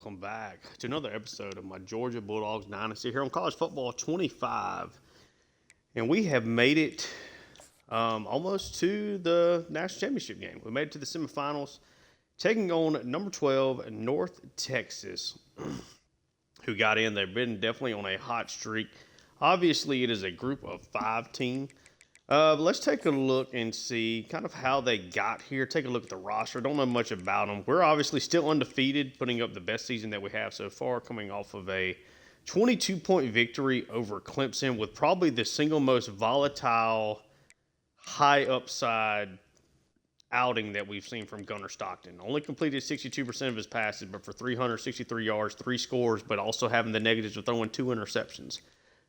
Welcome back to another episode of my Georgia Bulldogs Dynasty here on College Football 25. And we have made it almost to the national championship game. We made it to the semifinals, taking on number 12, North Texas, who got in. They've been definitely on a hot streak. Obviously, it is a group of 5 team. Let's take a look and see kind of how they got here. Take a look at the roster. Don't know much about them. We're obviously still undefeated, putting up the best season that we have so far, coming off of a 22-point victory over Clemson with probably the single most volatile, high upside outing that we've seen from Gunnar Stockton. Only completed 62% of his passes, but for 363 yards, 3 scores, but also having the negatives of throwing 2 interceptions.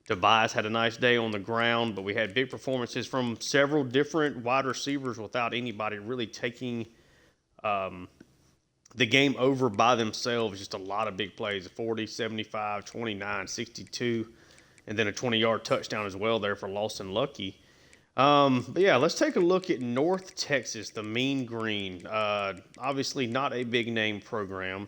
Tobias had a nice day on the ground, but we had big performances from several different wide receivers without anybody really taking the game over by themselves. Just a lot of big plays, 40, 75, 29, 62, and then a 20-yard touchdown as well there for Lawson Lucky. But yeah, let's take a look at North Texas, the Mean Green. Obviously not a big name program.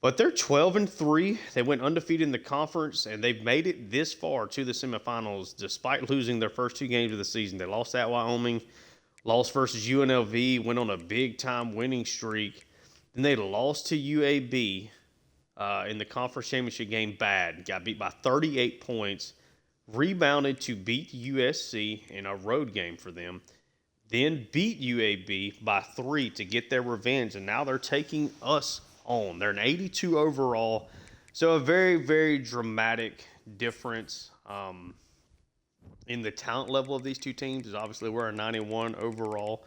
But they're 12-3. They went undefeated in the conference, and they've made it this far to the semifinals despite losing their first 2 games of the season. They lost at Wyoming, lost versus UNLV, went on a big-time winning streak. Then they lost to UAB in the conference championship game bad. Got beat by 38 points, rebounded to beat USC in a road game for them, then beat UAB by 3 to get their revenge, and now they're taking us on. They're an 82 overall, so a very, very dramatic difference in the talent level of these two teams. Is obviously we're a 91 overall,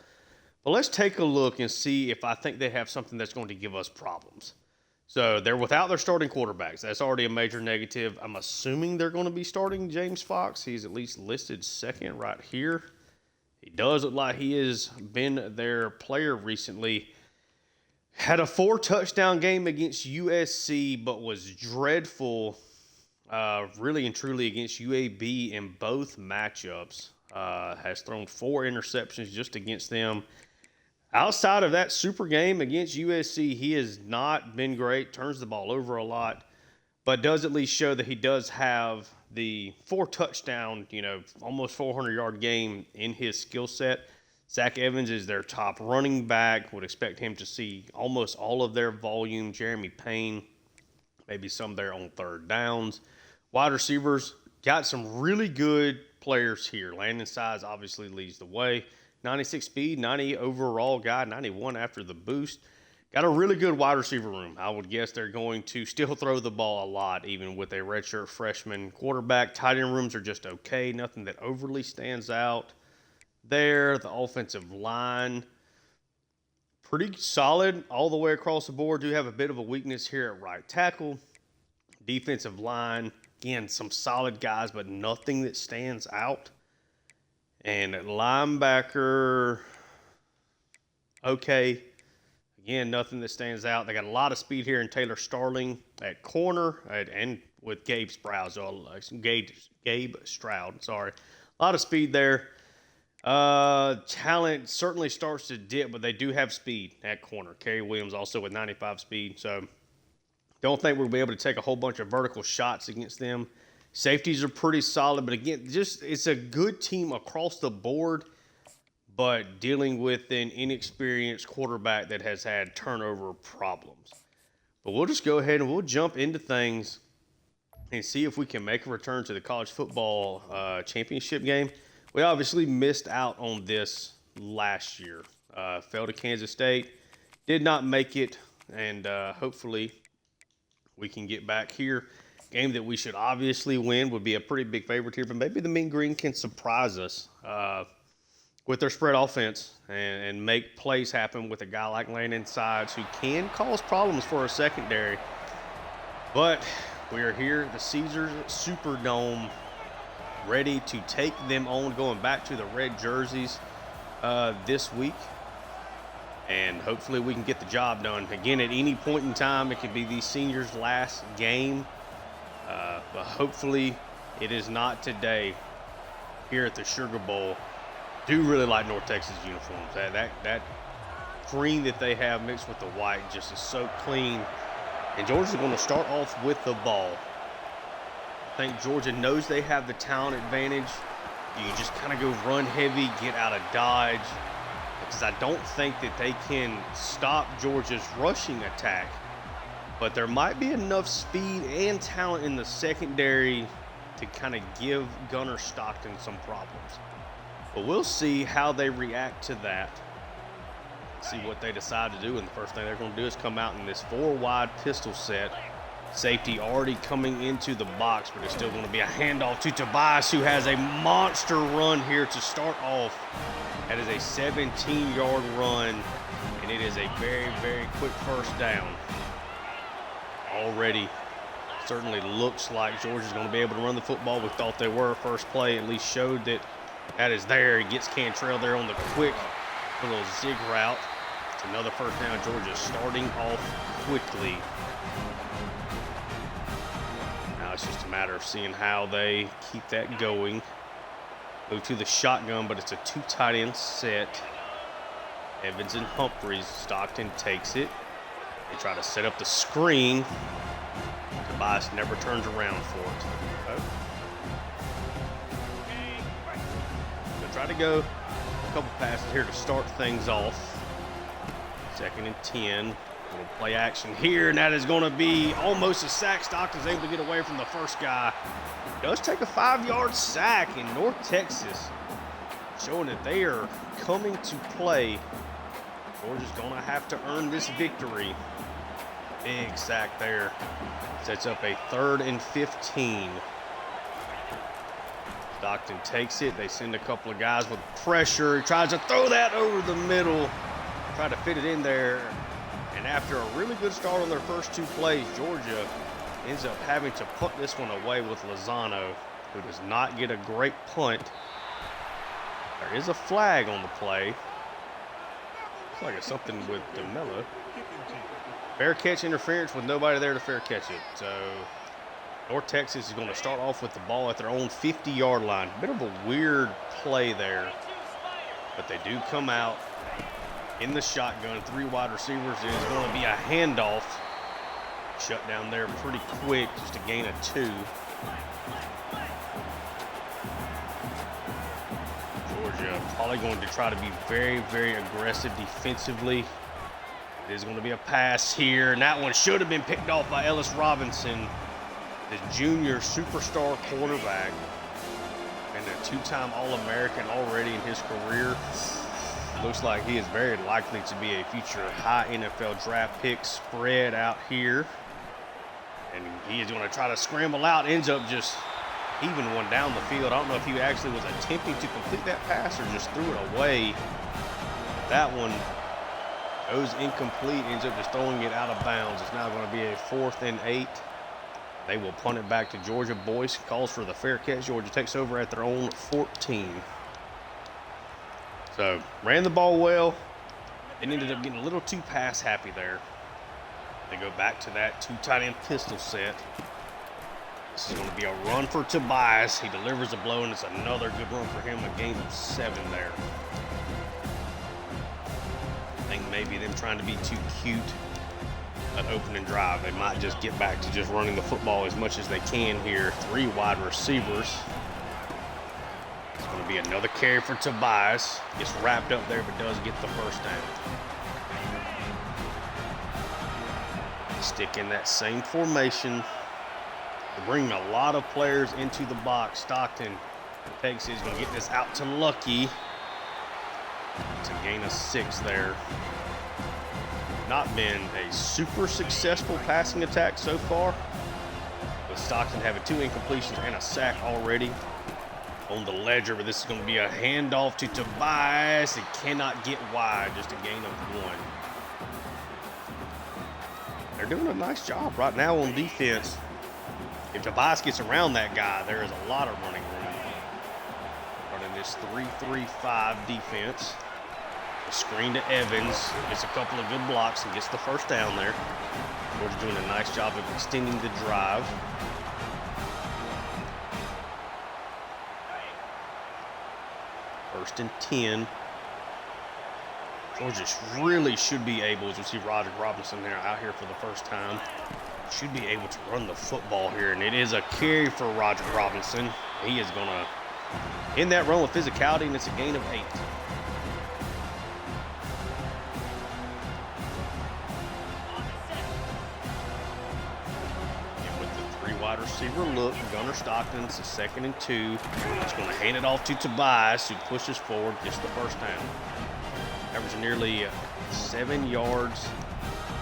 but let's take a look and see if I think they have something that's going to give us problems. So they're without their starting quarterbacks. That's already a major negative. I'm assuming they're going to be starting James Fox. He's at least listed second right here. He does look like he has been their player recently. Had a 4-touchdown game against USC, but was dreadful, really and truly, against UAB in both matchups. Has thrown 4 interceptions just against them. Outside of that super game against USC, he has not been great. Turns the ball over a lot, but does at least show that he does have the 4-touchdown, almost 400-yard game in his skill set. Zach Evans is their top running back. Would expect him to see almost all of their volume. Jeremy Payne, maybe some there on third downs. Wide receivers, got some really good players here. Landon Size obviously leads the way. 96 speed, 90 overall guy, 91 after the boost. Got a really good wide receiver room. I would guess they're going to still throw the ball a lot, even with a redshirt freshman quarterback. Tight end rooms are just okay. Nothing that overly stands out there. The offensive line, pretty solid all the way across the board. Do have a bit of a weakness here at right tackle. Defensive line, again, some solid guys, but nothing that stands out. And at linebacker, okay. Again, nothing that stands out. They got a lot of speed here in Taylor Starling at corner and with Gabe Stroud. Gabe Stroud, sorry. A lot of speed there. Talent certainly starts to dip, but they do have speed at corner. Kerry Williams also with 95 speed, so don't think we'll be able to take a whole bunch of vertical shots against them. Safeties are pretty solid, but again, it's a good team across the board, but dealing with an inexperienced quarterback that has had turnover problems. But we'll just go ahead and we'll jump into things and see if we can make a return to the college football championship game. We obviously missed out on this last year. Fell to Kansas State. Did not make it, and hopefully we can get back here. Game that we should obviously win, would be a pretty big favorite here, but maybe the Mean Green can surprise us with their spread offense and make plays happen with a guy like Landon Sides who can cause problems for a secondary. But we are here at the Caesars Superdome, ready to take them on, going back to the red jerseys this week. And hopefully we can get the job done. Again, at any point in time, it could be these seniors' last game. But hopefully it is not today here at the Sugar Bowl. Do really like North Texas uniforms. That green that they have mixed with the white just is so clean And Georgia's going to start off with the ball. I think Georgia knows they have the talent advantage. You just kind of go run heavy, get out of dodge, because I don't think that they can stop Georgia's rushing attack. But there might be enough speed and talent in the secondary to kind of give Gunner Stockton some problems. But we'll see how they react to that. See what they decide to do. And the first thing they're going to do is come out in this 4-wide pistol set. Safety already coming into the box, but it's still going to be a handoff to Tobias, who has a monster run here to start off. That is a 17-yard run, and it is a very, very quick first down. Already certainly looks like Georgia's going to be able to run the football. We thought they were. First play at least showed that that is there. He gets Cantrell there on the quick little zig route. It's another first down. Georgia starting off quickly. Now it's just a matter of seeing how they keep that going. Move to the shotgun, but it's a 2 tight end set. Evans and Humphreys. Stockton takes it. They try to set up the screen. Tobias never turns around for it. Okay. So try to go a couple passes here to start things off. 2nd and 10. Little play action here, and that is going to be almost a sack. Stockton's able to get away from the first guy. Does take a 5-yard sack in North Texas, showing that they are coming to play. Georgia's going to have to earn this victory. Big sack there. Sets up a 3rd and 15. Stockton takes it. They send a couple of guys with pressure. He tries to throw that over the middle. Try to fit it in there. And after a really good start on their first 2 plays, Georgia ends up having to punt this one away with Lozano, who does not get a great punt. There is a flag on the play. Looks like it's something with DeMello. Fair catch interference with nobody there to fair catch it. So North Texas is going to start off with the ball at their own 50-yard line. Bit of a weird play there, but they do come out in the shotgun. 3 wide receivers. It is going to be a handoff. Shut down there pretty quick, just a gain of 2. Georgia probably going to try to be very, very aggressive defensively. It is going to be a pass here, and that one should have been picked off by Ellis Robinson, the junior superstar quarterback, and a 2-time All-American already in his career. Looks like he is very likely to be a future high NFL draft pick. Spread out here, and he is going to try to scramble out, ends up just heaving one down the field. I don't know if he actually was attempting to complete that pass or just threw it away. That one goes incomplete, ends up just throwing it out of bounds. It's now going to be a 4th and 8. They will punt it back to Georgia. Boyce calls for the fair catch. Georgia takes over at their own 14. So, ran the ball well. They ended up getting a little too pass happy there. They go back to that 2 tight end pistol set. This is going to be a run for Tobias. He delivers a blow, and it's another good run for him. A gain of 7 there. I think maybe them trying to be too cute at opening drive. They might just get back to just running the football as much as they can here. 3 wide receivers. It's going to be another carry for Tobias. Gets wrapped up there, but does get the first down. Stick in that same formation. They're bringing a lot of players into the box. Stockton takes it. He's going to get this out to Lucky. It's a gain of 6 there. Not been a super successful passing attack so far, with Stockton having 2 incompletions and a sack already on the ledger. But this is going to be a handoff to Tobias. It cannot get wide, just a gain of 1. They're doing a nice job right now on defense. If Tobias gets around that guy, there is a lot of running room. Running this 3-3-5 defense. A screen to Evans, gets a couple of good blocks and gets the first down there. Georgia doing a nice job of extending the drive. First and 10. Georgia really should be able, as we see Roger Robinson there out here for the first time. should be able to run the football here, and it is a carry for Roger Robinson. He is going to end that run with physicality, and it's a gain of 8. And with the 3 wide receiver look, Gunnar Stockton's a 2nd and 2. He's going to hand it off to Tobias, who pushes forward, gets the first down. Averaging nearly 7 yards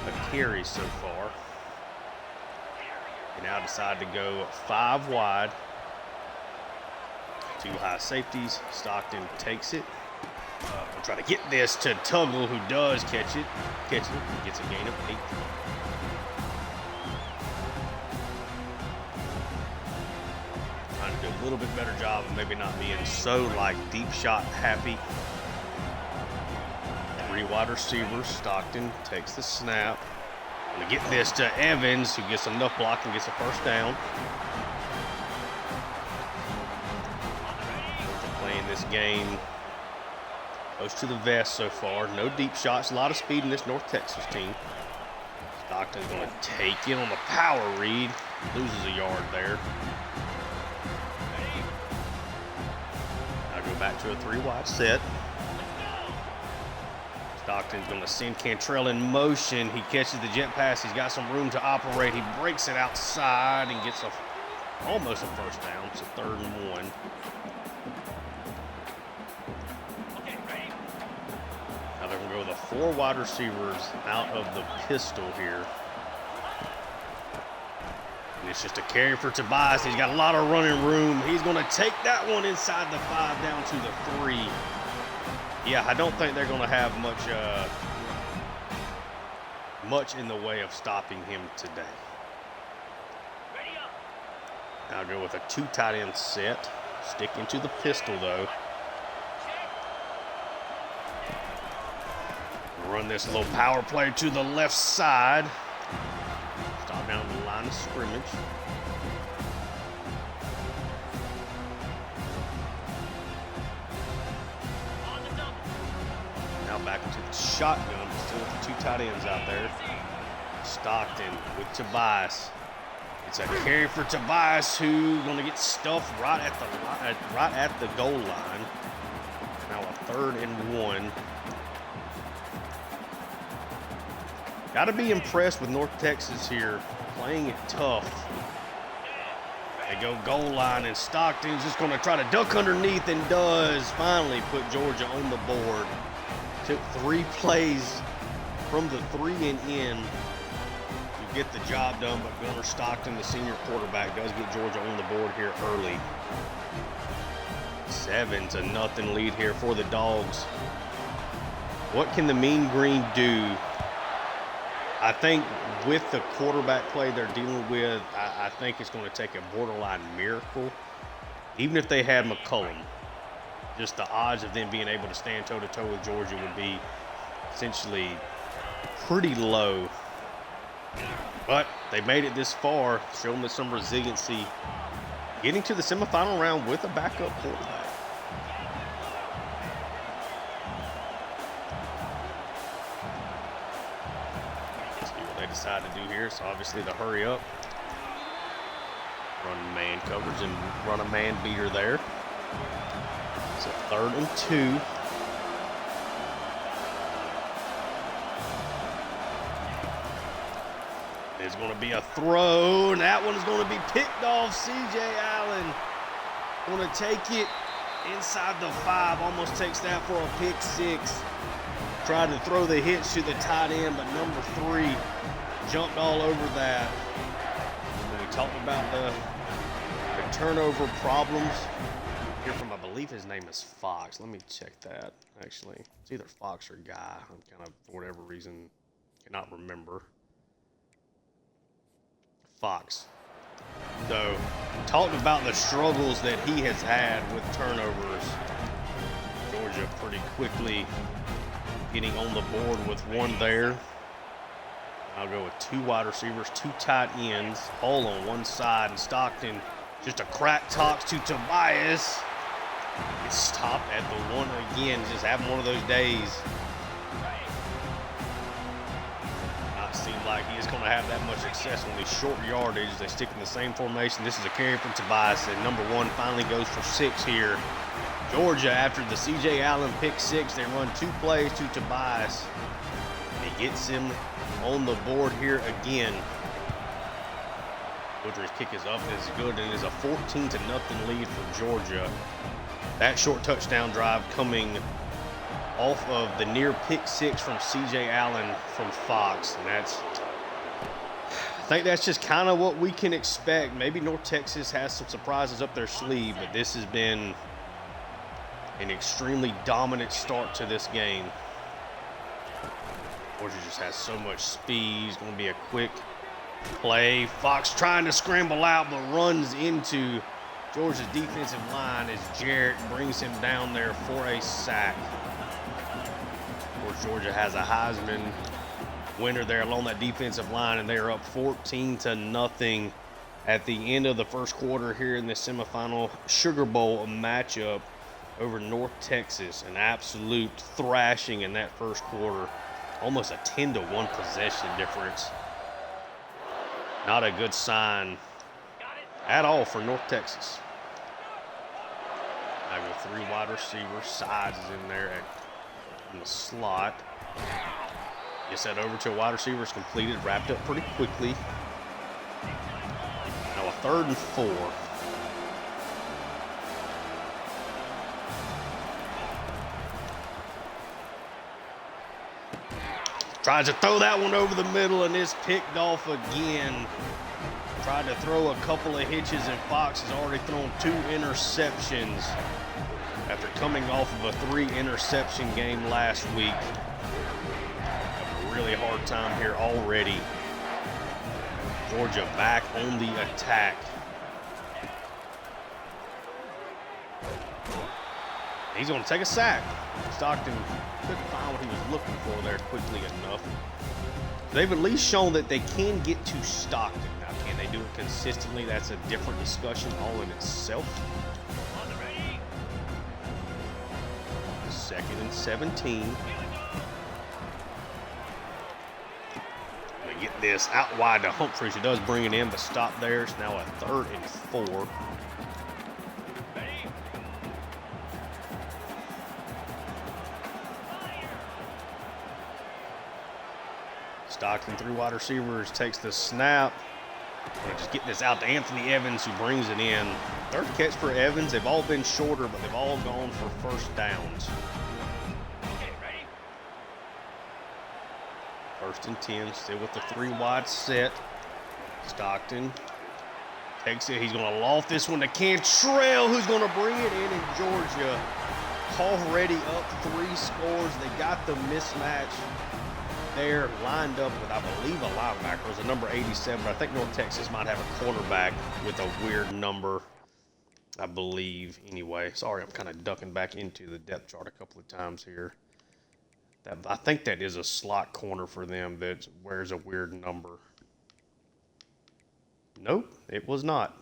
a carry so far. They now decide to go 5 wide. 2 high safeties. Stockton takes it. We'll try to get this to Tuggle, who does catch it. Gets a gain of 8. Trying to do a little bit better job of maybe not being so like deep shot happy. 3 wide receivers. Stockton takes the snap. Gonna get this to Evans, who gets enough block and gets a first down. Playing this game close to the vest so far. No deep shots, a lot of speed in this North Texas team. Stockton's gonna take it on the power read. Loses a yard there. Now go back to a 3 wide set. Stockton's going to send Cantrell in motion. He catches the jet pass. He's got some room to operate. He breaks it outside and gets almost a first down. It's a 3rd and 1. Now they're going to go with the 4 wide receivers out of the pistol here. And it's just a carry for Tobias. He's got a lot of running room. He's going to take that one inside the 5 down to the 3. Yeah, I don't think they're going to have much in the way of stopping him today. Now I'll go with a 2 tight end set. Sticking to the pistol, though. Run this little power play to the left side. Stop down the line of scrimmage. Back into the shotgun, still with the 2 tight ends out there. Stockton with Tobias. It's a carry for Tobias, who's going to get stuffed right at the goal line. Now a 3rd and 1. Got to be impressed with North Texas here, playing it tough. They go goal line, and Stockton's just going to try to duck underneath, and does finally put Georgia on the board. Took 3 plays from the 3 and in to get the job done, but Gunnar Stockton, the senior quarterback, does get Georgia on the board here early. 7-0 lead here for the Dogs. What can the Mean Green do? I think with the quarterback play they're dealing with, I think it's going to take a borderline miracle. Even if they had McCullum, just the odds of them being able to stand toe-to-toe with Georgia would be essentially pretty low. But they made it this far, showing them some resiliency, getting to the semifinal round with a backup quarterback. See what they decide to do here. So obviously the hurry up, run man coverage, and run a man beater there. It's a 3rd and 2. There's going to be a throw, and that one is going to be picked off. C.J. Allen going to take it inside the 5, almost takes that for a pick 6. Tried to throw the hitch to the tight end, but number 3 jumped all over that. And we talked about the turnover problems. Here from, I believe his name is Fox. Let me check that, actually. It's either Fox or Guy. I'm kind of, for whatever reason, cannot remember. Fox. So, talked about the struggles that he has had with turnovers. Georgia pretty quickly getting on the board with 1 there. I'll go with 2 wide receivers, 2 tight ends, all on one side, and Stockton just a crack toss to Tobias. Gets stopped at the 1 again, just having one of those days. Not seem like he is going to have that much success on these short yardage. They stick in the same formation. This is a carry from Tobias, and number 1 finally goes for 6 here. Georgia, after the C.J. Allen pick 6, they run 2 plays to Tobias. He gets him on the board here again. Georgia's kick is up and is good, and it is a 14-0 lead for Georgia. That short touchdown drive coming off of the near pick 6 from C.J. Allen from Fox, and I think that's just kind of what we can expect. Maybe North Texas has some surprises up their sleeve, but this has been an extremely dominant start to this game. Georgia just has so much speed. It's going to be a quick play. Fox trying to scramble out, but runs into Georgia's defensive line as Jarrett brings him down there for a sack. Of course, Georgia has a Heisman winner there along that defensive line, and they're up 14-0 at the end of the first quarter here in the semifinal Sugar Bowl matchup over North Texas. An absolute thrashing in that first quarter. Almost a 10-1 possession difference. Not a good sign at all for North Texas. I go 3 wide receivers. Sides is in there in the slot. Gets that over to a wide receiver. It's completed, wrapped up pretty quickly. Now a 3rd and 4. Tries to throw that one over the middle, and it's picked off again. Tried to throw a couple of hitches, and Fox has already thrown 2 interceptions after coming off of a 3-interception game last week. Having a really hard time here already. Georgia back on the attack. He's going to take a sack. Stockton couldn't find what he was looking for there quickly enough. They've at least shown that they can get to Stockton. Now, can they do it consistently? That's a different discussion all in itself. 2nd and 17. Gonna get this out wide to Humphries, who does bring it in, but stop there. It's now a 3rd and 4. Stockton, 3 wide receivers, takes the snap. Gonna just get this out to Anthony Evans, who brings it in. 3rd catch for Evans. They've all been shorter, but they've all gone for first downs. 1st and 10, still with the 3 wide set. Stockton takes it. He's going to loft this one to Cantrell, who's going to bring it in Georgia. Already up 3 scores. They got the mismatch there, lined up with, I believe, a linebacker. It was a number 87, but I think North Texas might have a cornerback with a weird number, I believe. Anyway, sorry, I'm kind of ducking back into the depth chart a couple of times here. I think that is a slot corner for them that wears a weird number. Nope, it was not.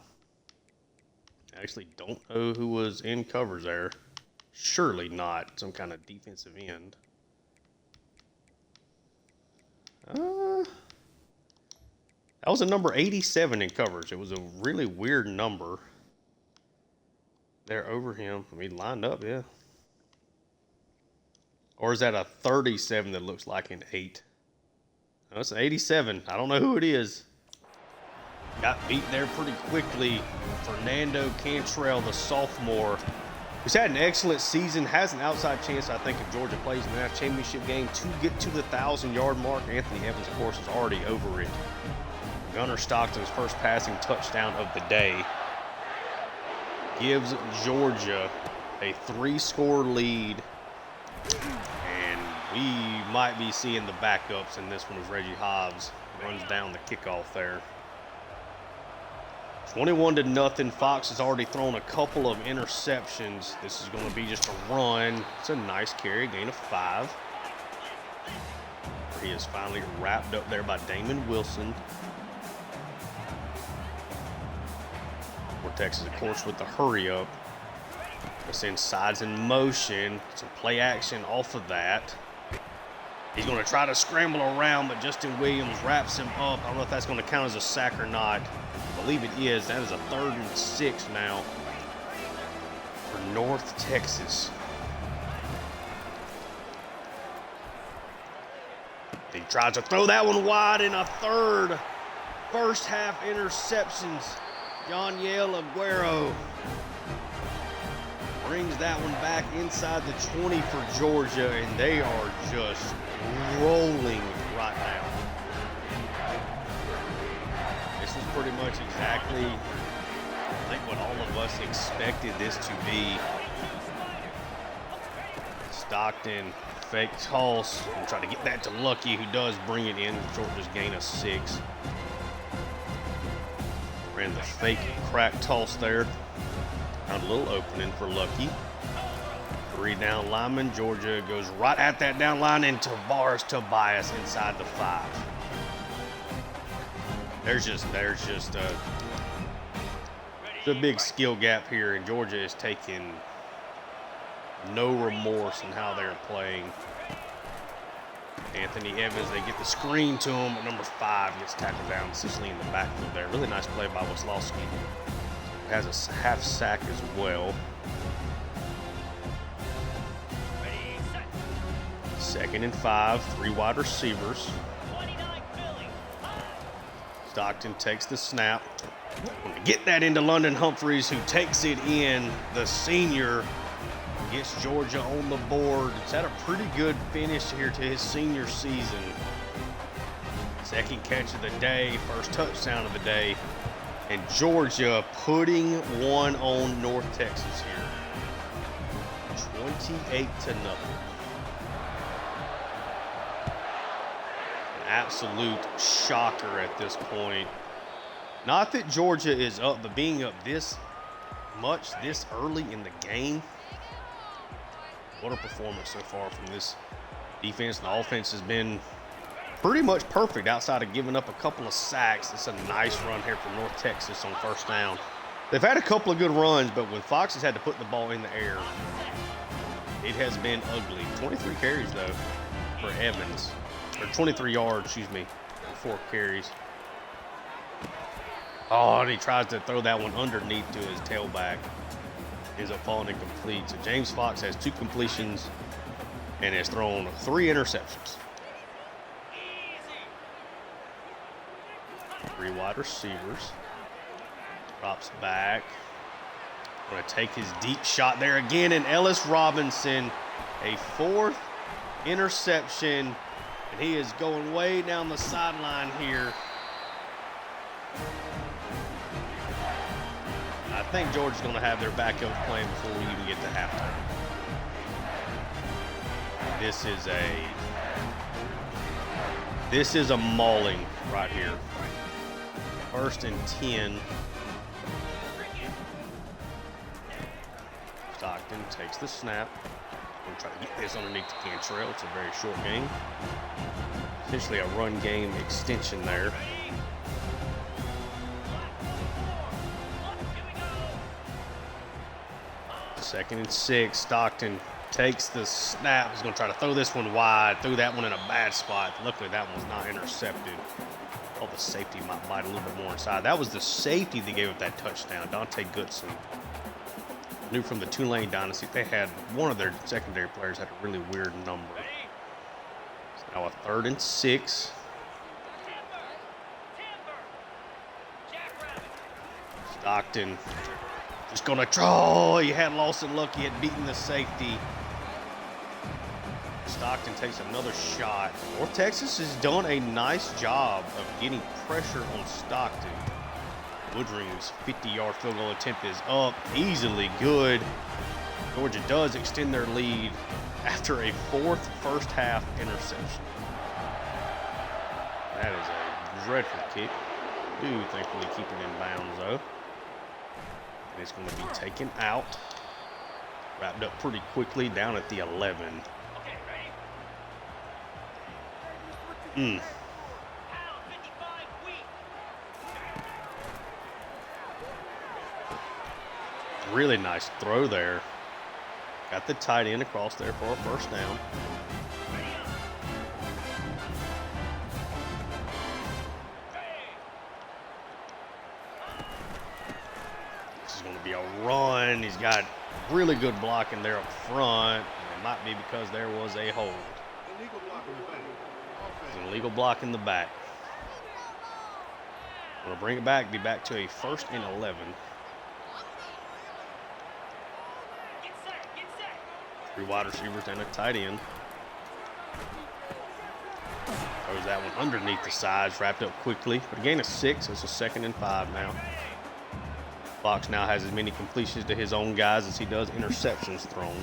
I actually don't know who was in covers there. Surely not some kind of defensive end. That was a number 87 in coverage. It was a really weird number there over him. I mean, lined up, yeah. Or is that a 37 that looks like an 8? No, it's an 87. I don't know who it is. Got beat there pretty quickly. Fernando Cantrell, the sophomore, who's had an excellent season, has an outside chance, I think, if Georgia plays in the national championship game to get to the 1,000-yard mark. Anthony Evans, of course, is already over it. Gunnar Stockton's first passing touchdown of the day gives Georgia a 3-score lead. And we might be seeing the backups in this one as Reggie Hobbs runs down the kickoff there. 21-0. Fox has already thrown a couple of interceptions. This is going to be just a run. It's a nice carry, gain of 5. He is finally wrapped up there by Damon Wilson. Texas, of course, with the hurry up. We'll send sides in motion. Some play action off of that. He's going to try to scramble around, but Justin Williams wraps him up. I don't know if that's going to count as a sack or not. I believe it is. That is a 3rd and 6 now for North Texas. He tries to throw that one wide in a 3rd. First half interceptions. Yaniel Aguero brings that one back inside the 20 for Georgia, and they are just rolling right now. This was pretty much exactly, I think, what all of us expected this to be. Stockton fake toss and try to get that to Lucky, who does bring it in. Georgia's gain of 6. Ran the fake crack toss there. Found a little opening for Lucky. 3 down lineman. Georgia goes right at that down line, and Tavares Tobias inside the 5. There's just a big skill gap here, and Georgia is taking no remorse in how they're playing. Anthony Evans, they get the screen to him, but number 5 gets tackled down essentially in the backfield there. Really nice play by Weslowski. Has a half sack as well. 2nd and 5, 3 wide receivers. Stockton takes the snap. Gonna get that into London Humphreys, who takes it in. The senior gets Georgia on the board. It's had a pretty good finish here to his senior season. 2nd catch of the day, 1st touchdown of the day. And Georgia putting one on North Texas here. 28-0. An absolute shocker at this point. Not that Georgia is up, but being up this much this early in the game. What a performance so far from this defense. The offense has been pretty much perfect outside of giving up a couple of sacks. It's a nice run here from North Texas on 1st down. They've had a couple of good runs, but when Fox has had to put the ball in the air, it has been ugly. 23 carries, though, for Evans. Or 23 yards, excuse me, for 4 carries. Oh, and he tries to throw that one underneath to his tailback. Ends up falling incomplete. So James Fox has 2 completions and has thrown 3 interceptions. 3 wide receivers. Drops back. Going to take his deep shot there again. And Ellis Robinson, a 4th interception. And he is going way down the sideline here. I think Georgia's going to have their backup playing before we even get to halftime. This is a mauling right here. 1st and 10. Stockton takes the snap. Going to try to get this underneath the Cantrell. It's a very short game. Essentially a run game extension there. Second and 6. Stockton takes the snap. He's going to try to throw this one wide. Threw that one in a bad spot. Luckily, that one was not intercepted. Oh, the safety might bite a little bit more inside. That was the safety that gave up that touchdown. Dante Goodson. Knew from the Tulane Dynasty, they had one of their secondary players had a really weird number. So now a 3rd and 6. Stockton just going to try. Oh, he had Lawson Lucky had beaten the safety. Stockton takes another shot. North Texas has done a nice job of getting pressure on Stockton. Woodring's 50-yard field goal attempt is up, easily good. Georgia does extend their lead after a 4th first-half interception. That is a dreadful kick. Do thankfully keep it in bounds, though. And it's going to be taken out. Wrapped up pretty quickly down at the 11. Really nice throw there. Got the tight end across there for a 1st down. This is going to be a run. He's got really good blocking there up front. And it might be because there was a hold. It's an illegal block in the back. We'll bring it back, be back to a 1st and 11. Three wide receivers and a tight end. Throws that one underneath the sides, wrapped up quickly. But a gain of 6, it's a 2nd and 5 now. Fox now has as many completions to his own guys as he does interceptions thrown.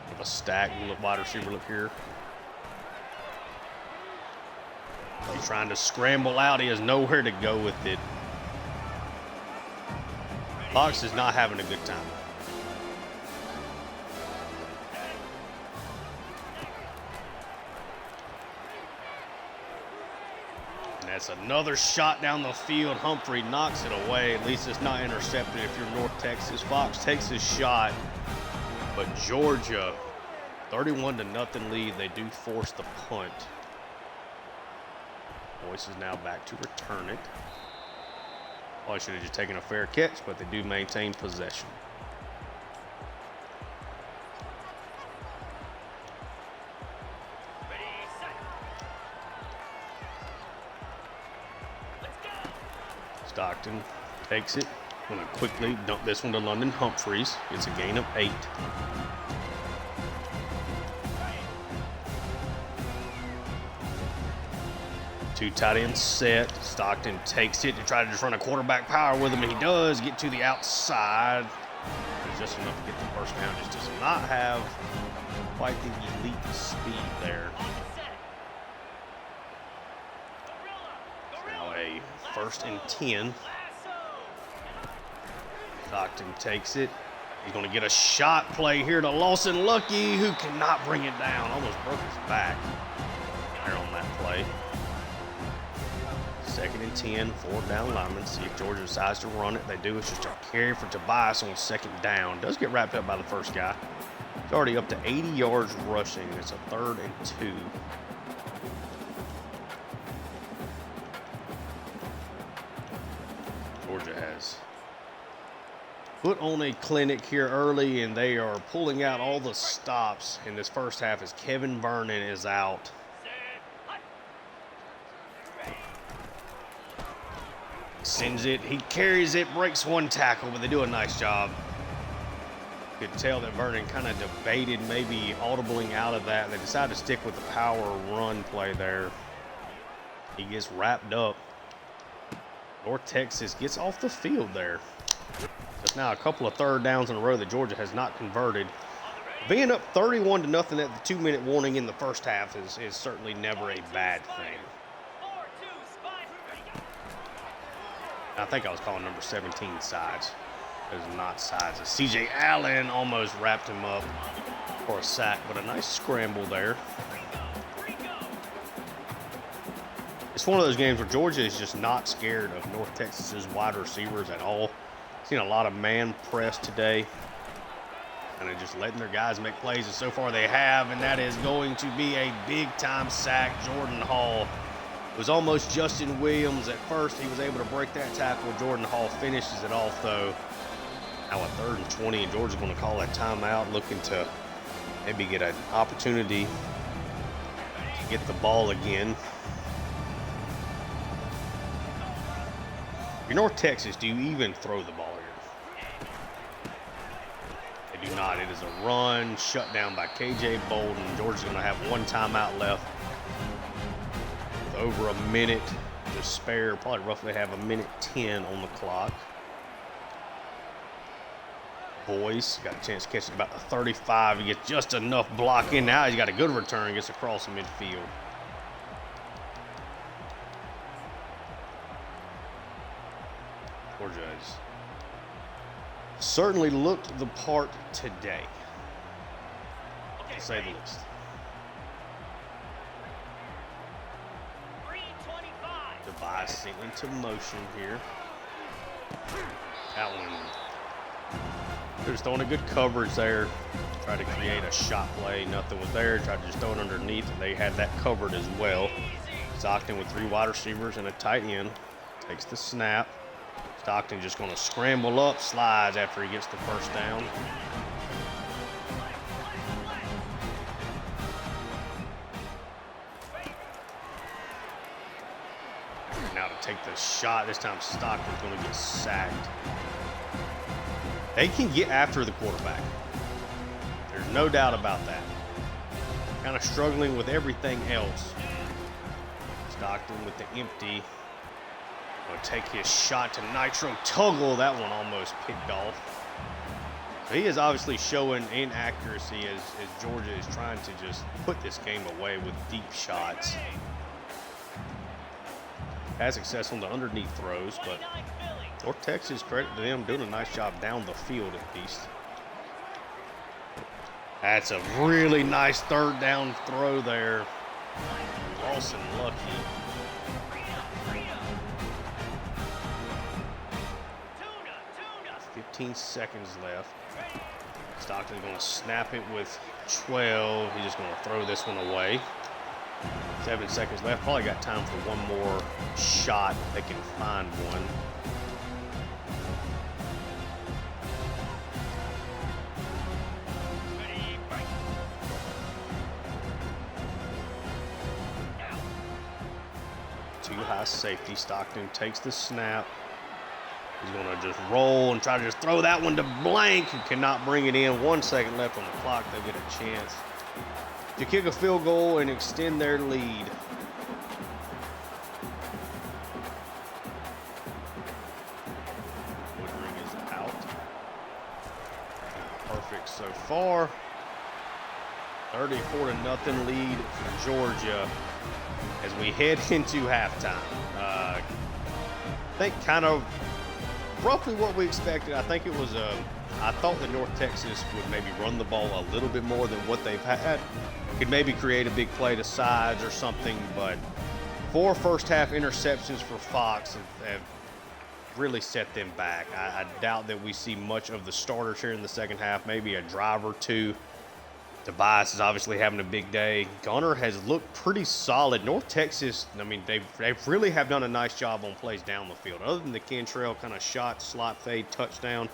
With a stack, wide receiver look here. He's trying to scramble out. He has nowhere to go with it. Fox is not having a good time. And that's another shot down the field. Humphrey knocks it away. At least it's not intercepted if you're North Texas. Fox takes his shot. But Georgia, 31-0 lead. They do force the punt. Boyce is now back to return it. Probably should have just taken a fair catch, but they do maintain possession. Stockton takes it. Going to quickly dump this one to London Humphreys. It's a gain of 8. Two tight ends set. Stockton takes it to try to just run a quarterback power with him, and he does get to the outside. It's just enough to get the first down. Just does not have quite the elite speed there. Now a 1st and 10. Stockton takes it. He's going to get a shot play here to Lawson Lucky, who cannot bring it down. Almost broke his back there on that play. 2nd and 10, 4th down lineman. See if Georgia decides to run it. They do. It's just a carry for Tobias on 2nd down. Does get wrapped up by the first guy. It's already up to 80 yards rushing. It's a 3rd and 2. Georgia has put on a clinic here early, and they are pulling out all the stops in this first half as Kevin Vernon is out. Sends it, he carries it, breaks one tackle, but they do a nice job. You could tell that Vernon kind of debated maybe audibling out of that. They decided to stick with the power run play there. He gets wrapped up. North Texas gets off the field there. Just now a couple of 3rd downs in a row that Georgia has not converted. Being up 31-0 at the 2-minute warning in the first half is certainly never a bad thing. I think I was calling number 17 Sides. It was not Sides. C.J. Allen almost wrapped him up for a sack, but a nice scramble there. It's one of those games where Georgia is just not scared of North Texas's wide receivers at all. Seen a lot of man press today, and they're just letting their guys make plays, and so far they have, and that is going to be a big-time sack. Jordan Hall. It was almost Justin Williams. At first, he was able to break that tackle. Jordan Hall finishes it off, though. Now a 3rd and 20, and Georgia's going to call that timeout, looking to maybe get an opportunity to get the ball again. If you're North Texas, do you even throw the ball here? They do not. It is a run, shut down by K.J. Bolden. Georgia's going to have one timeout left. Over a minute to spare, probably roughly have a minute 10 on the clock. Boyce got a chance to catch it about the 35. He gets just enough block in. Now he's got a good return, gets across the midfield. Georgia has certainly looked the part today, to say the least. Tobias into motion here. That one. They're just throwing a good coverage there. Tried to create a shot play. Nothing was there. Tried to just throw it underneath, and they had that covered as well. Stockton with 3 wide receivers and a tight end. Takes the snap. Stockton just going to scramble up, slides after he gets the first down. Now to take the shot. This time Stockton's going to get sacked. They can get after the quarterback. There's no doubt about that. Kind of struggling with everything else. Stockton with the empty. Going to take his shot to Nitro Tuggle. That one almost picked off. So he is obviously showing inaccuracy as Georgia is trying to just put this game away with deep shots. Had success on the underneath throws, but North Texas, credit to them, doing a nice job down the field at least. That's a really nice third down throw there. Lawson lucky. 15 seconds left. Stockton's going to snap it with 12. He's just going to throw this one away. 7 seconds left. Probably got time for one more shot if they can find one. Too high safety. Stockton takes the snap. He's going to just roll and try to just throw that one to blank. He cannot bring it in. 1 second left on the clock. They'll get a chance to kick a field goal and extend their lead. Woodring is out. Perfect so far. 34-0 lead for Georgia as we head into halftime. I think kind of roughly what we expected. I think it was I thought that North Texas would maybe run the ball a little bit more than what they've had. Could maybe create a big play to sides or something, but 4 first half interceptions for Fox have really set them back. I doubt that we see much of the starters here in the second half, maybe a drive or two. Tobias is obviously having a big day. Gunner has looked pretty solid. North Texas, I mean, they really have done a nice job on plays down the field. Other than the Cantrell kind of shot, slot fade, touchdown,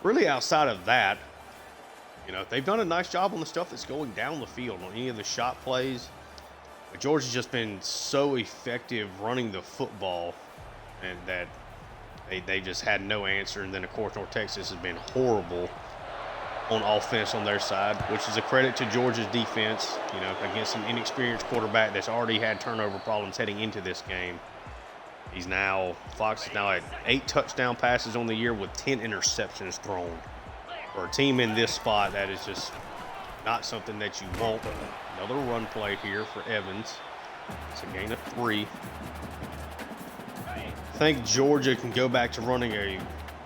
really outside of that, you know, they've done a nice job on the stuff that's going down the field, on any of the shot plays. But Georgia's just been so effective running the football, and that they just had no answer. And then, of course, North Texas has been horrible on offense on their side, which is a credit to Georgia's defense, you know, against an inexperienced quarterback that's already had turnover problems heading into this game. Fox is now at 8 touchdown passes on the year with 10 interceptions thrown. For a team in this spot, that is just not something that you want. Another run play here for Evans. It's a gain of 3. I think Georgia can go back to running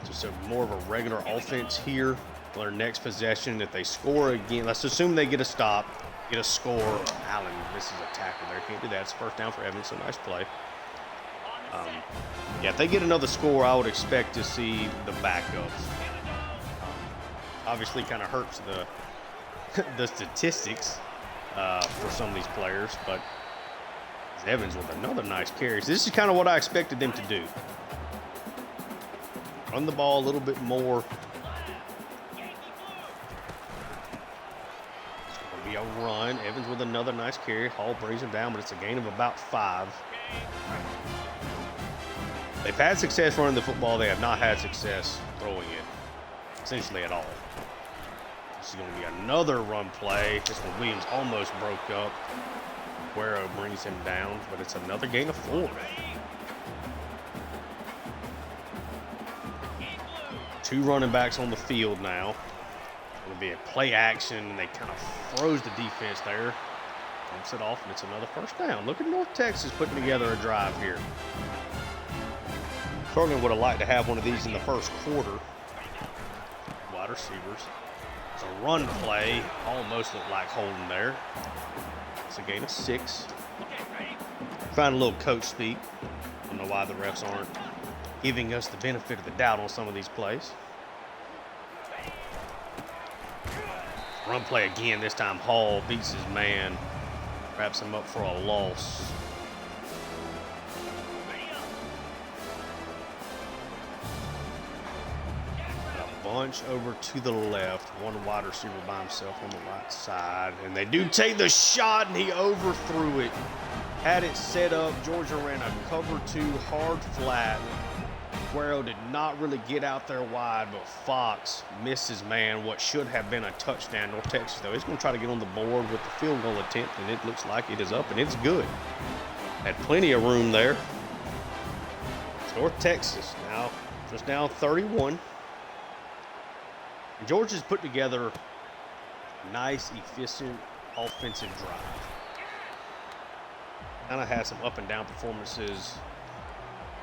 just more of a regular offense here. Their next possession, if they score again, let's assume they get a stop, get a score. Allen misses a tackle there. Can't do that. It's first down for Evans, so nice play. Yeah, if they get another score, I would expect to see the backups. Obviously, kind of hurts the statistics for some of these players, but Evans with another nice carry. So this is kind of what I expected them to do. Run the ball a little bit more. Be a run. Evans with another nice carry. Hall brings him down, but it's a gain of about 5. They've had success running the football. They have not had success throwing it, essentially at all. This is going to be another run play. This one Williams almost broke up. Guerrero brings him down, but it's another gain of 4. 2 running backs on the field now. It'll be a play action, and they kind of froze the defense there. Dumps it off, and it's another first down. Look at North Texas putting together a drive here. Certainly would have liked to have one of these in the first quarter. Wide receivers. It's a run play. Almost looked like holding there. It's a gain of 6. Find a little coach speak. I don't know why the refs aren't giving us the benefit of the doubt on some of these plays. Run play again. This time Hall beats his man. Wraps him up for a loss. bunch over to the left. One wide receiver by himself on the right side. And they do take the shot, and he overthrew it. Had it set up. Georgia ran a cover 2 hard flat. Guerrero did not really get out there wide, but Fox misses, man, what should have been a touchdown. North Texas, though, is going to try to get on the board with the field goal attempt, and it looks like it is up, and it's good. Had plenty of room there. North Texas now just down 31. And Georgia's put together a nice, efficient offensive drive. Kind of has some up and down performances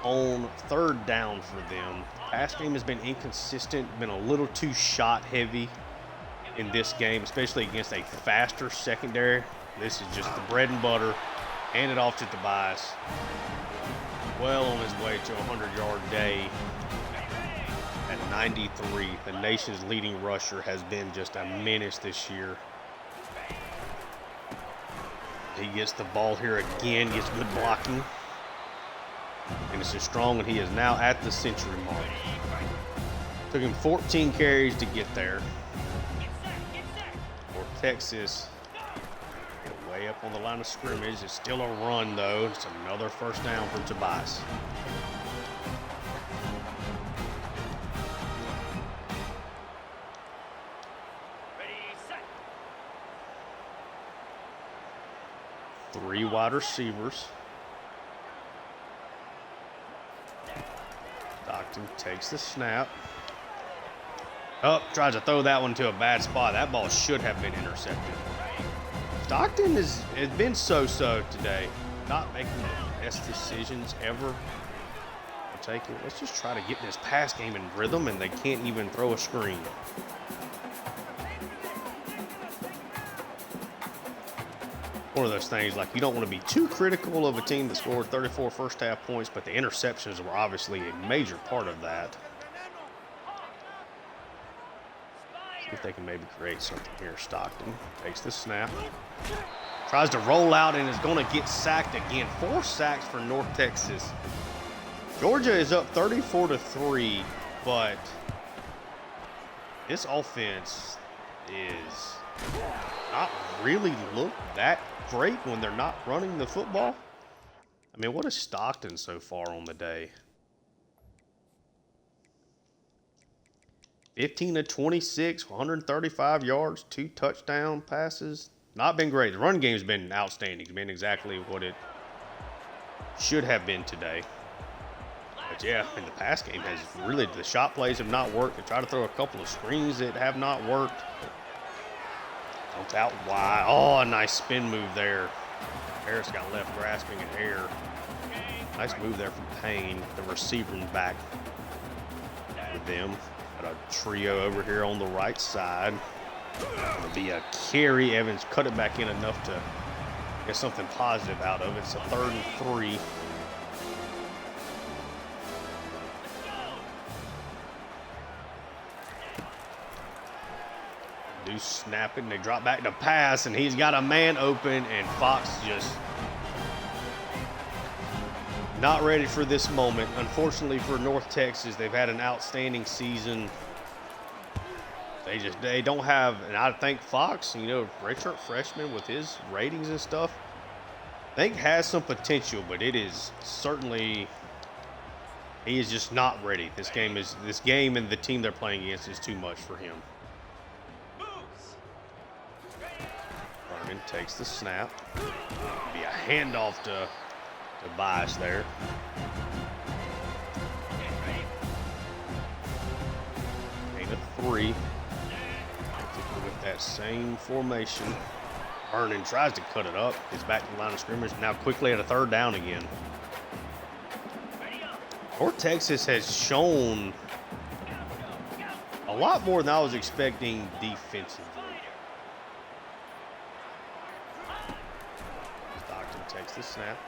on third down for them. Pass game has been inconsistent, been a little too shot heavy in this game, especially against a faster secondary. This is just the bread and butter. Hand it off to Tobias. Well on his way to a 100-yard day at 93. The nation's leading rusher has been just a menace this year. He gets the ball here again, gets good blocking. And it's strong, and he is now at the century mark. Took him 14 carries to get there. For Texas, way up on the line of scrimmage. It's still a run, though. It's another first down for Tobias. Three wide receivers. Stockton takes the snap. Tries to throw that one to a bad spot. That ball should have been intercepted. Stockton has been so-so today. Not making the best decisions ever. I'll take it. Let's just try to get this pass game in rhythm, and they can't even throw a screen. One of those things, like, you don't want to be too critical of a team that scored 34 first half points, but the interceptions were obviously a major part of that. See if they can maybe create something here. Stockton takes the snap. Tries to roll out and is going to get sacked again. 4 sacks for North Texas. Georgia is up 34-3, but this offense is not really look that great when they're not running the football. I mean, what is Stockton so far on the day? 15 of 26, 135 yards, 2 touchdown passes. Not been great. The run game's been outstanding. It's been exactly what it should have been today. But yeah, and the pass game has really, the shot plays have not worked. They try to throw a couple of screens that have not worked. Dumped out wide. Oh, a nice spin move there. Harris got left grasping in air. Nice move there from Payne. The receiver's back with them. Got a trio over here on the right side. It'll be a carry. Evans cut it back in enough to get something positive out of it. It's a 3rd and 3. Do snap it, and they drop back to pass, and he's got a man open, and Fox just not ready for this moment. Unfortunately for North Texas, they've had an outstanding season. They don't have, and I think Fox, you know, redshirt freshman with his ratings and stuff, I think has some potential, but it is certainly, he is just not ready. This game and the team they're playing against is too much for him. Vernon takes the snap. Be a handoff to Tobias there. Gain of 3. With that same formation. Vernon tries to cut it up. Gets back to the line of scrimmage. Now quickly at a 3rd down again. North Texas has shown a lot more than I was expecting defensively. Stockton takes the snap.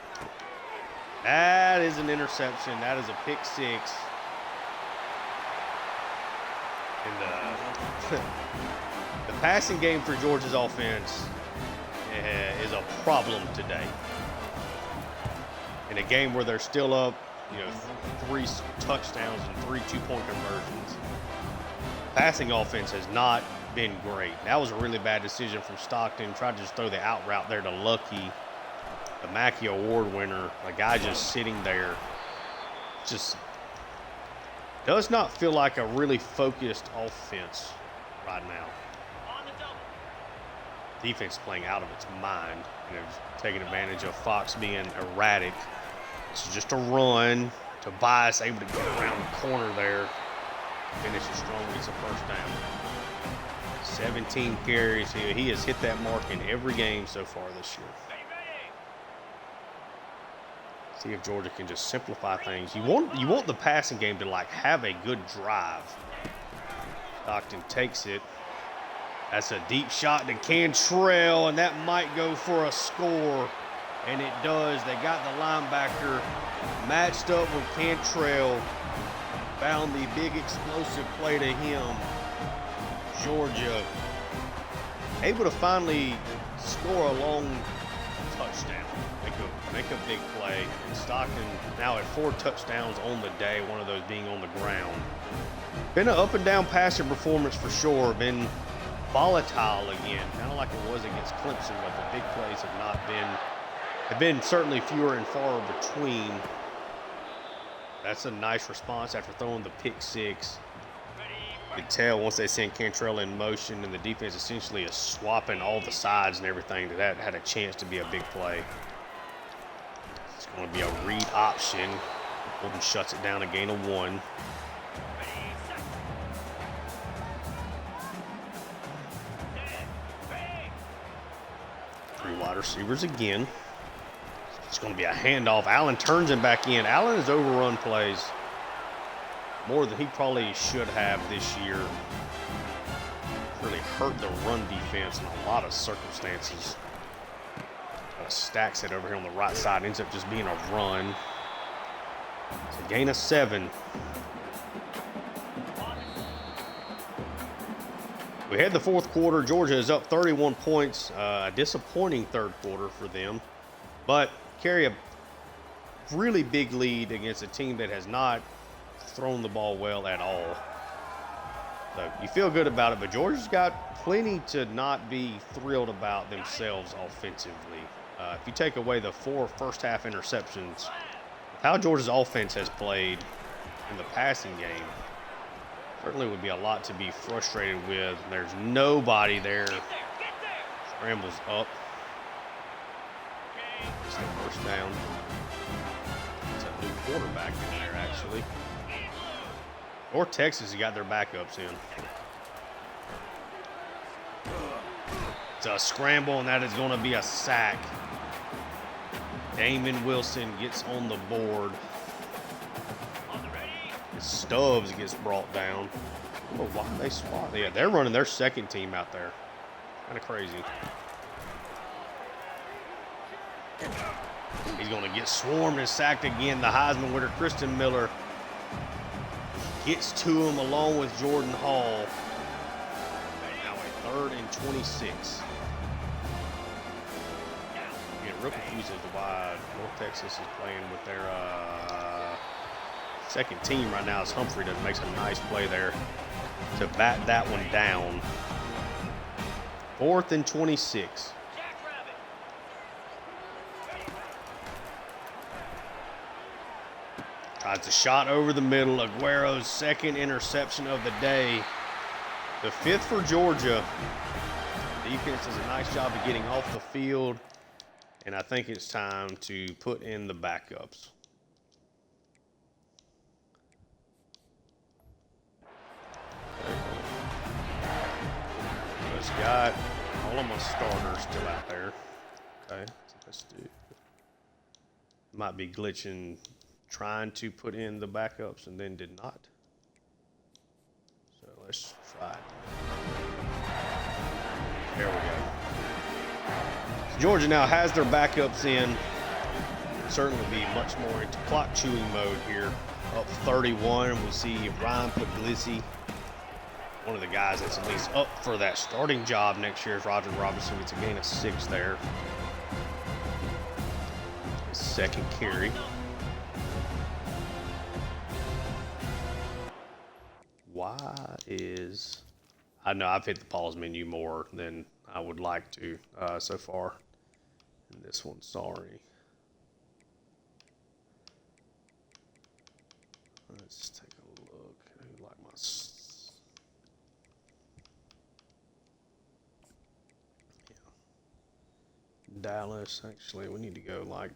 That is an interception. That is a pick 6. And the passing game for Georgia's offense is a problem today. In a game where they're still up, you know, 3 touchdowns and 3 two-point conversions. passing offense has not been great. That was a really bad decision from Stockton. Tried to just throw the out route there to Lucky, the Mackey Award winner. The guy just sitting there. Just does not feel like a really focused offense right now. Defense playing out of its mind. And it's taking advantage of Fox being erratic. This is just a run. Tobias able to get around the corner there. Finishes strong, gets a first down. 17 carries here. He has hit that mark in every game so far this year. See if Georgia can just simplify things. You want the passing game to like have a good drive. Stockton takes it. That's a deep shot to Cantrell, and that might go for a score. And it does. They got the linebacker matched up with Cantrell. Found the big explosive play to him. Georgia able to finally score a long touchdown. Make a big play. And Stockton now at 4 touchdowns on the day, one of those being on the ground. Been an up and down passing performance for sure. Been volatile again, kind of like it was against Clemson, but the big plays have been certainly fewer and far between. That's a nice response after throwing the pick six. You could tell once they sent Cantrell in motion and the defense essentially is swapping all the sides and everything, that had a chance to be a big play. It's going to be a read option. Golden shuts it down, a gain of 1. Three wide receivers again. It's going to be a handoff. Allen turns him back in. Allen has overrun plays more than he probably should have this year. Really hurt the run defense in a lot of circumstances. Stacks it over here on the right side. Ends up just being a run. It's a gain of 7. We had the fourth quarter. Georgia is up 31 points. A disappointing third quarter for them. But carry a really big lead against a team that has not thrown the ball well at all. So you feel good about it, but Georgia's got plenty to not be thrilled about themselves offensively. If you take away the 4 first-half interceptions, how Georgia's offense has played in the passing game, certainly would be a lot to be frustrated with. There's nobody there. Scrambles up. It's the first down. It's a new quarterback in there, actually. Or Texas, you got their backups in. It's a scramble, and that is going to be a sack. Damon Wilson gets on the board. Stubbs gets brought down. Oh, why did they swap? Yeah, they're running their second team out there. Kind of crazy. He's going to get swarmed and sacked again. The Heisman winner, Kristen Miller, gets to him along with Jordan Hall. Now a 3rd and 26. Getting real confused as to why North Texas is playing with their second team right now. As Humphrey makes a nice play there to bat that one down. 4th and 26. Tries a shot over the middle. Aguero's second interception of the day. The 5th for Georgia. The defense does a nice job of getting off the field. And I think it's time to put in the backups. Just got all of my starters still out there. Okay, let's do. Might be glitching. Trying to put in the backups and then did not. So let's try it. There we go. So Georgia now has their backups in. Certainly be much more into clock chewing mode here. Up 31. We'll see Ryan Puglisi, one of the guys that's at least up for that starting job next year, is Roger Robinson. It's a gain of 6 there. His second carry. Why is... I know I've hit the pause menu more than I would like to so far in this one. Sorry. Let's take a look. Like my... Yeah. Dallas, actually, we need to go like...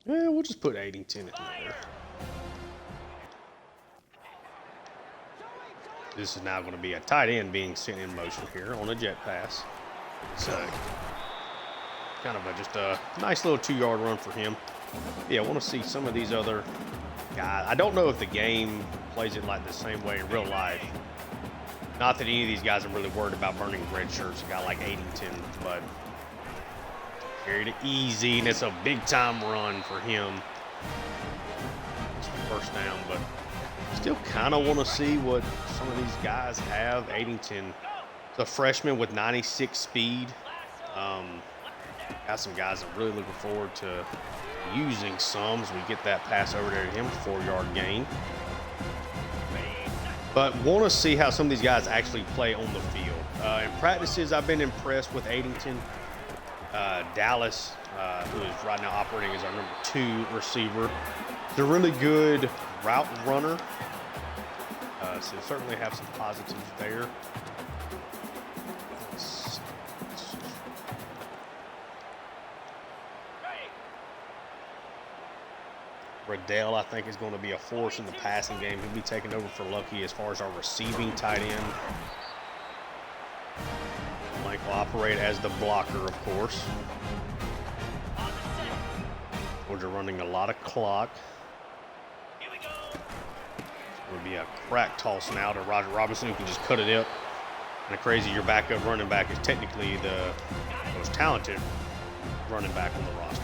Yeah, we'll just put Addington in there. This is now going to be a tight end being sent in motion here on a jet pass. It's kind of just a nice little 2-yard run for him. Yeah, I want to see some of these other guys. I don't know if the game plays it like the same way in real life. Not that any of these guys are really worried about burning red shirts. A guy like Addington, but carried it easy, and it's a big-time run for him. It's the first down, but still kind of want to see what some of these guys have. Addington, the freshman with 96 speed. Got some guys I'm really looking forward to using some as we get that pass over there to him, 4-yard gain. But want to see how some of these guys actually play on the field. In practices, I've been impressed with Addington. Dallas, who is right now operating as our number 2 receiver. He's a really good route runner. So certainly have some positives there. Riddell, I think, is going to be a force in the passing game. He'll be taking over for Lucky as far as our receiving tight end. Mike will operate as the blocker, of course. Georgia running a lot of clock. It would be a crack toss now to Roger Robinson, who can just cut it up. And crazy, your backup running back is technically the most talented running back on the roster.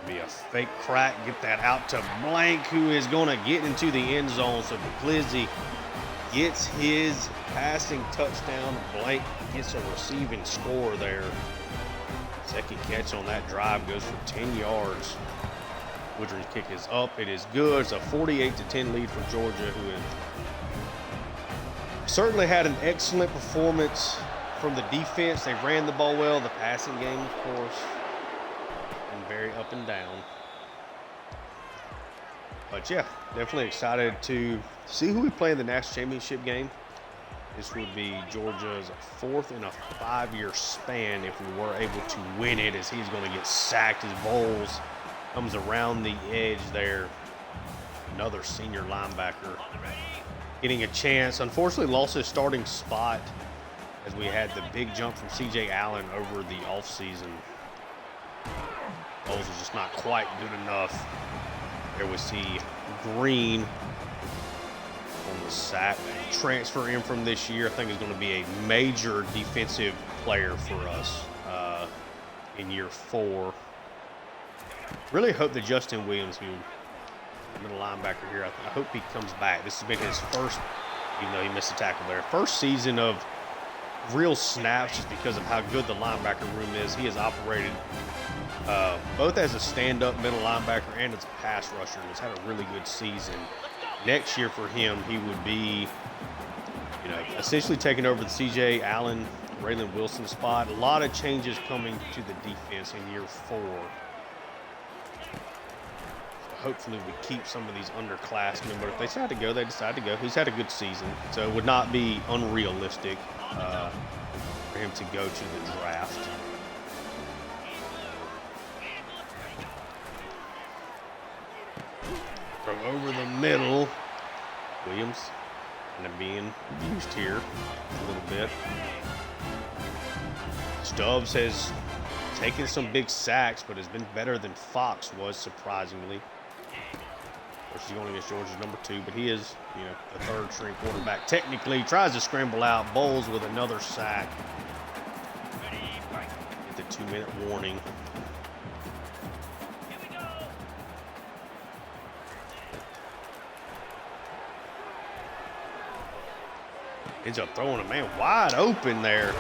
Be a fake crack, get that out to Blank, who is going to get into the end zone. So Glizzy gets his passing touchdown. Blank gets a receiving score there. Second catch on that drive goes for 10 yards. Woodring's kick is up. It is good. It's a 48-10 lead for Georgia, who has certainly had an excellent performance from the defense. They ran the ball well. The passing game, of course, and very up and down. But yeah, definitely excited to see who we play in the national championship game. This would be Georgia's 4th in a 5-year span if we were able to win it, as he's going to get sacked as Bowles comes around the edge there. Another senior linebacker getting a chance. Unfortunately, lost his starting spot as we had the big jump from C.J. Allen over the offseason. Bowles was just not quite good enough. There we see Green on the sack. Transfer in from this year, I think is going to be a major defensive player for us in year 4. Really hope that Justin Williams, who middle linebacker here, I hope he comes back. This has been his first, even though he missed a tackle there, first season of real snaps just because of how good the linebacker room is. He has operated both as a stand-up middle linebacker and as a pass rusher, and has had a really good season. Next year for him, he would be, essentially taking over the C.J. Allen, Raylan Wilson spot. A lot of changes coming to the defense in year 4. Hopefully we keep some of these underclassmen, but if they decide to go, they decide to go. He's had a good season, so it would not be unrealistic for him to go to the draft. From over the middle, Williams kind of being used here a little bit. Stubbs has taken some big sacks, but has been better than Fox was, surprisingly. Of course, he's going against Georgia's number 2, but he is, the 3rd string quarterback. Technically, tries to scramble out. Bowles with another sack. Get the 2-minute warning. Ends up throwing a man wide open there.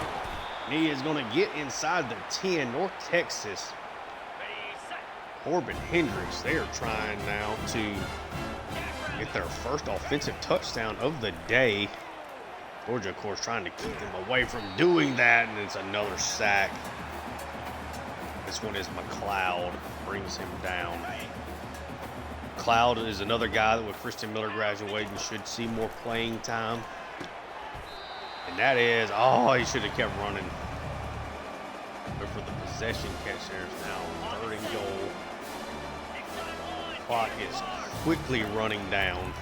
He is going to get inside the 10. North Texas. Corbin Hendricks, they are trying now to get their first offensive touchdown of the day. Georgia, of course, trying to keep them away from doing that, and it's another sack. This one is McLeod, brings him down. McLeod is another guy that with Christian Miller graduating should see more playing time. And that is, oh, he should have kept running. But for the possession catch, there's now 3rd and goal. Clock is quickly running down.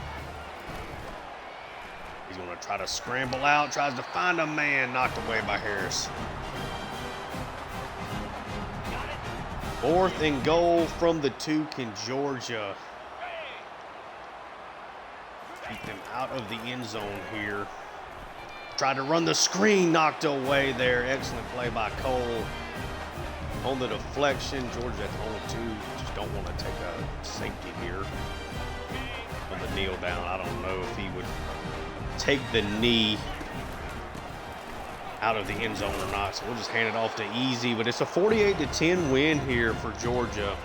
He's going to try to scramble out, tries to find a man, knocked away by Harris. 4th and goal from the 2. Can Georgia keep them out of the end zone here? Tried to run the screen, knocked away there. Excellent play by Cole. On the deflection, Georgia at home too. Just don't want to take a safety here on the kneel down. I don't know if he would take the knee out of the end zone or not. So we'll just hand it off to Easy. But it's a 48-10 win here for Georgia.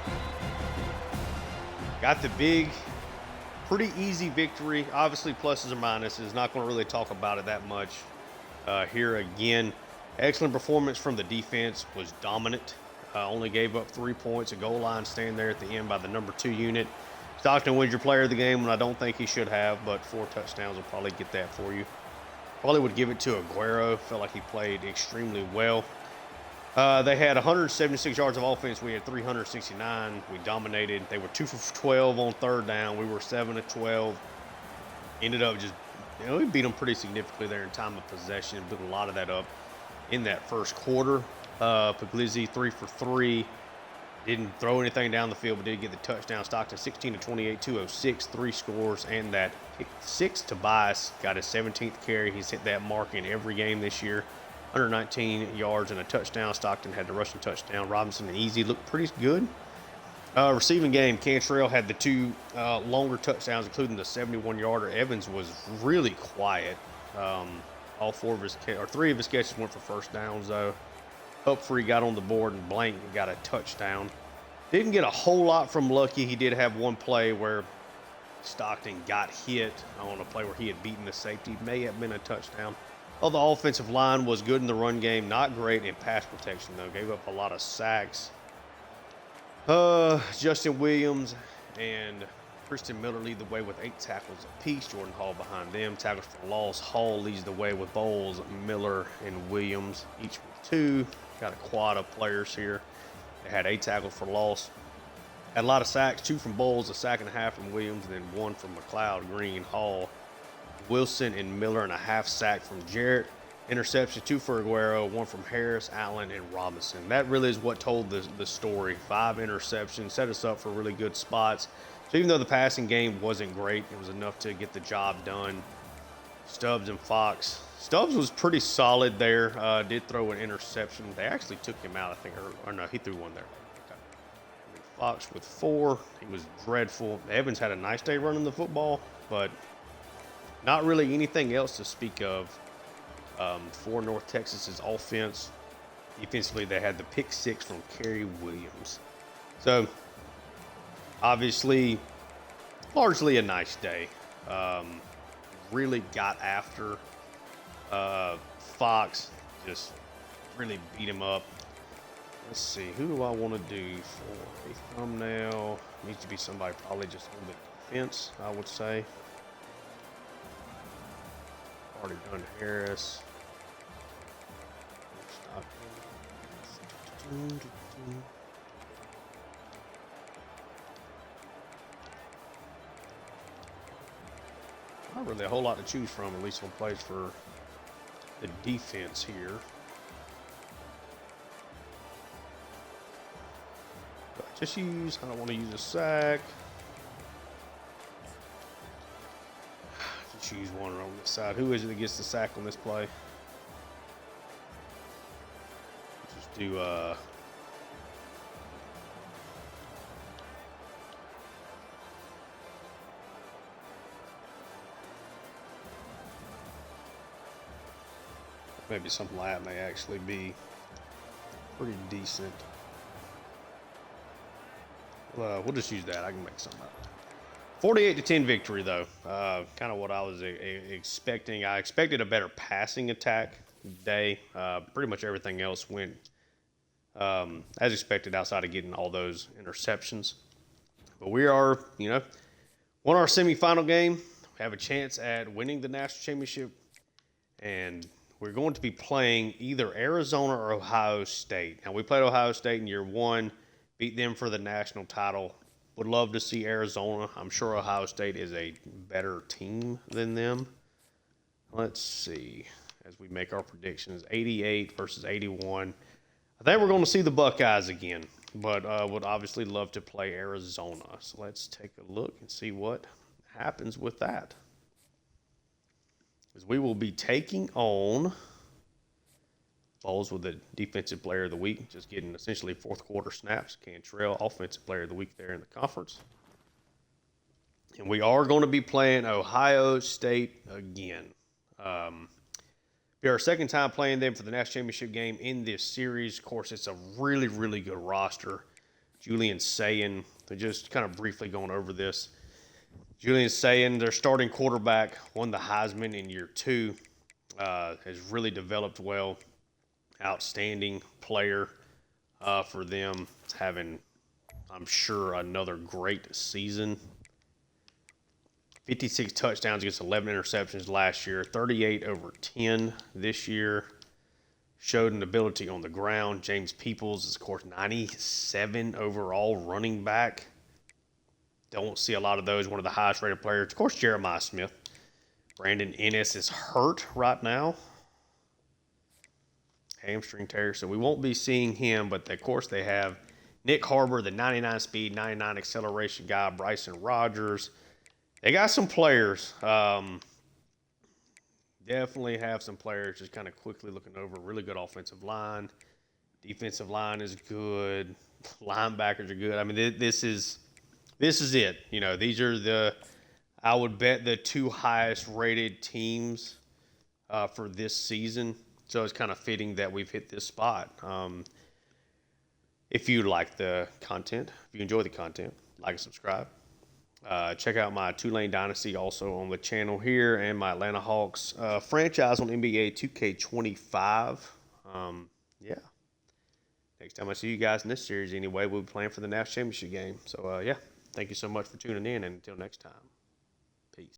Got the big, pretty easy victory. Obviously pluses and minuses. Not going to really talk about it that much here again. Excellent performance from the defense. Was dominant. Only gave up 3 points. A goal line stand there at the end by the number 2 unit. Stockton wins your player of the game when I don't think he should have, but 4 touchdowns will probably get that for you. Probably would give it to Aguero. Felt like he played extremely well. They had 176 yards of offense. We had 369. We dominated. They were 2 for 12 on 3rd down. We were 7 of 12. Ended up just, we beat them pretty significantly there in time of possession. Built a lot of that up in that first quarter. Puglisi 3 for 3. Didn't throw anything down the field, but did get the touchdown. Stockton 16 to 28, 206, 3 scores, and that pick 6. Tobias got his 17th carry. He's hit that mark in every game this year. 119 yards and a touchdown. Stockton had the rushing touchdown. Robinson and Easy looked pretty good. Receiving game, Cantrell had the 2 longer touchdowns, including the 71-yarder. Evans was really quiet. All 3 of his catches went for first downs, though. Upfree got on the board, and Blank got a touchdown. Didn't get a whole lot from Lucky. He did have one play where Stockton got hit on a play where he had beaten the safety. May have been a touchdown. Oh, the offensive line was good in the run game. Not great in pass protection, though. Gave up a lot of sacks. Justin Williams and Christian Miller lead the way with 8 tackles apiece. Jordan Hall behind them. Tackles for loss. Hall leads the way with Bowles, Miller, and Williams, each with 2. Got a quad of players here. They had 8 tackles for loss. Had a lot of sacks, 2 from Bowles, a sack and a half from Williams, and then 1 from McLeod, Green, Hall, Wilson, and Miller, and a half sack from Jarrett. Interception, 2 for Aguero, 1 from Harris, Allen, and Robinson. That really is what told the story. 5 interceptions, set us up for really good spots. So even though the passing game wasn't great, it was enough to get the job done. Stubbs and Fox. Stubbs was pretty solid there. Did throw an interception. They actually took him out, I think, or no, he threw one there. Okay. Fox with 4. He was dreadful. Evans had a nice day running the football, but not really anything else to speak of for North Texas's offense. Defensively, they had the pick 6 from Kerry Williams. So, obviously, largely a nice day. Really got after Fox, just really beat him up. Let's see, who do I want to do for a thumbnail? Needs to be somebody probably just on the defense, I would say. Already done Harris. Not really a whole lot to choose from, at least on plays for the defense here. But just use, I don't want to use a sack. Just use one on this side. Who is it that gets the sack on this play? Just do maybe something like that may actually be pretty decent. We'll just use that. I can make something up. 48-10 victory, though. Kind of what I was expecting. I expected a better passing attack day. Pretty much everything else went as expected outside of getting all those interceptions. But we are, won our semifinal game. We have a chance at winning the national championship. And we're going to be playing either Arizona or Ohio State. Now, we played Ohio State in year one, beat them for the national title. Would love to see Arizona. I'm sure Ohio State is a better team than them. Let's see as we make our predictions. 88 versus 81. I think we're going to see the Buckeyes again, but would obviously love to play Arizona. So let's take a look and see what happens with that. As we will be taking on Bowles with the Defensive Player of the Week, just getting essentially fourth quarter snaps. Cantrell, Offensive Player of the Week there in the conference. And we are going to be playing Ohio State again. Be our second time playing them for the national championship game in this series. Of course, it's a really, really good roster. Julian Sayin, just kind of briefly going over this. Julian Sayin, their starting quarterback, won the Heisman in year two. Has really developed well. Outstanding player for them. Having, I'm sure, another great season. 56 touchdowns against 11 interceptions last year. 38 over 10 this year. Showed an ability on the ground. James Peoples is, of course, 97 overall running back. Don't see a lot of those. One of the highest rated players. Of course, Jeremiah Smith. Brandon Ennis is hurt right now. Hamstring tear, so we won't be seeing him. But, of course, they have Nick Harbor, the 99 speed, 99 acceleration guy, Bryson Rogers. They got some players. Definitely have some players just kind of quickly looking over. Really good offensive line. Defensive line is good. Linebackers are good. I mean, this is it. These are I would bet the two highest rated teams for this season. So it's kind of fitting that we've hit this spot. If you like the content, if you enjoy the content, like and subscribe. Check out my Tulane Dynasty also on the channel here, and my Atlanta Hawks franchise on NBA 2K25. Yeah. Next time I see you guys in this series anyway, we'll be playing for the national championship game. So, yeah, thank you so much for tuning in, and until next time.